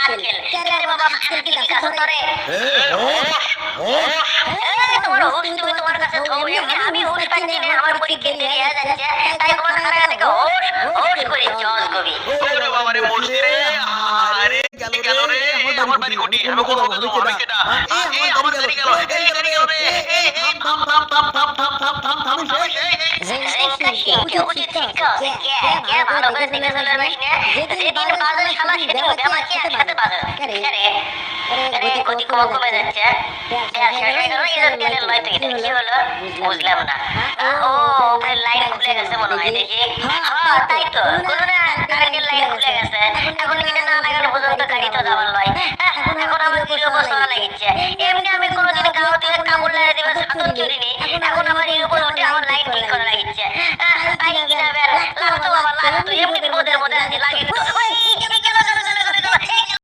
আজকেল কে বাবা আজকেল কি কাজ করে তোমার হুশ তুমি তোমার কাছে থৌ এমনি আমি হুশ পাচ্ছি না আমার পরীক্ষা দেরি হয়ে যাচ্ছে তাই তোমার খানা থেকে হুশ হুশ করে চল কবি ওরে বাবা রে মুশকিলে আরে গেল রে আমার বাড়ি কোটি আমি কোন হবে তো আমি কেডা এই আমার দেরি গেল এই থাম উচিত শিক্ষা কে ভালো করে দিনে চলে রাখিস না যেদিন বাজারে শালা সেদিন বেমাকে একসাথে বাজার রে গতি কমে যাচ্ছে কি হলো বুঝলাম না ও ওপরে লাইন খুলে গেছে মনে হয় দেখি হ্যাঁ তাই তো কোনো না কারেন্টের লাইন খুলে গেছে এখন কিনা না লাগানো পর্যন্ত গাড়ি তো যাবার নয় এখন আমার কিলো বছর লাগিচ্ছে এমনি আমি কোনোদিন গাঁও থেকে কামড় লাগিয়ে দেবে সাধন কিনিনি এখন আমার এর উপর উঠে আমার লাইন ঠিক করা লাগিচ্ছে তাই কিনা লাগতো বাবা লাগতো এমনি